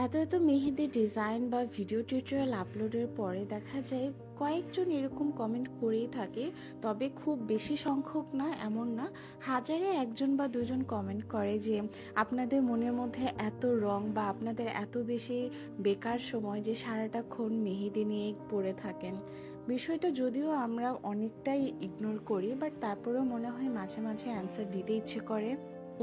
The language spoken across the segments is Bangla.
এত মেহেদি ডিজাইন বা ভিডিও টিউটোরিয়াল আপলোডের পরে দেখা যায় কয়েকজন এরকম কমেন্ট করেই থাকে, তবে খুব বেশি সংখ্যক না, এমন না, হাজারে একজন বা দুজন কমেন্ট করে যে আপনাদের মনের মধ্যে এত রং বা আপনাদের এত বেশি বেকার সময় যে সারাটাক্ষণ মেহেদি নিয়ে পড়ে থাকেন। বিষয়টা যদিও আমরা অনেকটাই ইগনোর করি, বাট তারপরেও মনে হয় মাঝে মাঝে অ্যান্সার দিতে ইচ্ছে করে।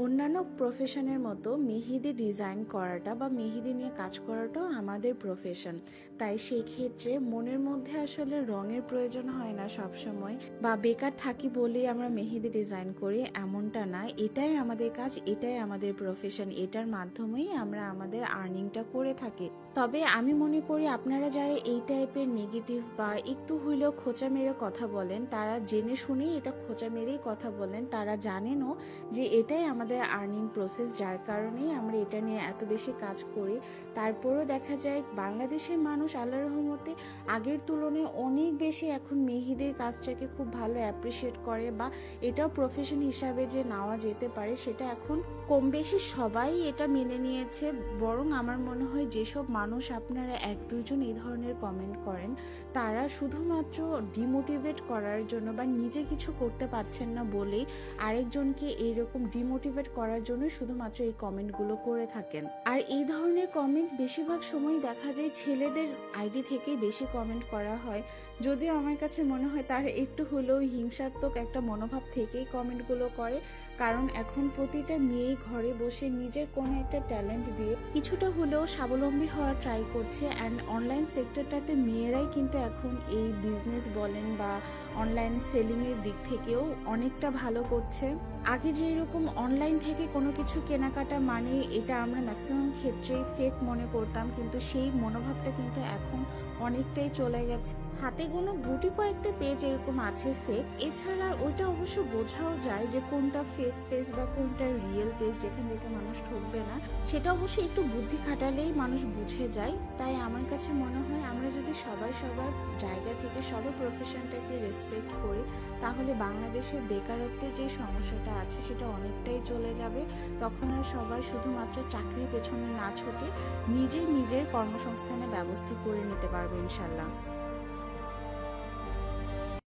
অন্যান্য প্রফেশনের মতো মেহেদি ডিজাইন করাটা বা মেহেদি নিয়ে কাজ করাটাও আমাদের প্রফেশন, তাই সেই ক্ষেত্রে মনের মধ্যে আসলে রঙের প্রয়োজন হয় না সব সময়, বা বেকার থাকি বলেই আমরা মেহেদি ডিজাইন করি এমনটা না। এটাই আমাদের কাজ, এটাই আমাদের প্রফেশন, এটার মাধ্যমেই আমরা আমাদের আর্নিংটা করে থাকি। তবে আমি মনে করি আপনারা যারা এই টাইপের নেগেটিভ বা একটু হইলেও খোঁচা মেরে কথা বলেন, তারা জেনে শুনেই এটা খোঁচা মেরেই কথা বলেন। তারা জানেনও যে এটাই আমাদের আর্নিং প্রসেস, যার কারণেই আমরা এটা নিয়ে এত বেশি কাজ করি। তারপরেও দেখা যায় বাংলাদেশের মানুষ আল্লাহর রহমতে আগের তুলনায় অনেক বেশি এখন মেহেদির কাজটাকে খুব ভালো অ্যাপ্রিসিয়েট করে, বা এটাও প্রফেশন হিসাবে যে নেওয়া যেতে পারে সেটা এখন কম বেশি সবাই এটা মেনে নিয়েছে। বরং আমার মনে হয় যেসব মানুষ আপনারা এক দুইজন এই ধরনের কমেন্ট করেন, তারা শুধুমাত্র ডিমোটিভেট করার জন্য বা নিজে কিছু করতে পারছেন না বলেই আরেকজনকে এইরকম ডিমোটিভেট করার জন্য শুধুমাত্র এই কমেন্টগুলো করে থাকেন। আর এই ধরনের কমেন্ট বেশিরভাগ সময় দেখা যায় ছেলেদের আইডি থেকেই বেশি কমেন্ট করা হয়। যদিও আমার কাছে মনে হয় তারা একটু হলেও হিংসাত্মক একটা মনোভাব থেকেই কমেন্টগুলো করে, কারণ এখন প্রতিটা মেয়েই ঘরে বসে নিজের কোনো একটা ট্যালেন্ট দিয়ে কিছুটা হলেও স্বাবলম্বী হওয়ার ট্রাই করছে। অ্যান্ড অনলাইন সেক্টরটাতে মেয়েরাই কিন্তু এখন এই বিজনেস বলেন বা অনলাইন সেলিংয়ের দিক থেকেও অনেকটা ভালো করছে। আগে যেরকম অনলাইন থেকে কোনো কিছু কেনাকাটা মানে এটা আমরা ম্যাক্সিমাম ক্ষেত্রেই ফেক মনে করতাম, কিন্তু সেই মনোভাবটা কিন্তু এখন অনেকটাই চলে গেছে। হাতে গোনা গুটি কয়েকটা পেজ এরকম আছে ফেক, এছাড়া ওইটা অবশ্য বোঝাও যায় যে কোনটা ফেক পেজ বা কোনটা রিয়েল পেজ যেখান থেকে মানুষ ঠকবে না, সেটা অবশ্যই একটু বুদ্ধি খাটালেই মানুষ বুঝে যায়। তাই আমার কাছে মনে হয় আমরা যদি সবাই সবার জায়গা থেকে সবার প্রফেশনটাকে রেসপেক্ট করি, তাহলে বাংলাদেশের বেকারত্বের যে সমস্যাটা আছে সেটা অনেকটাই চলে যাবে। তখন আর সবাই শুধুমাত্র চাকরির পেছনে না ছুটে নিজের কর্মসংস্থানের ব্যবস্থা করে নিতে পারবে ইনশাল্লাহ।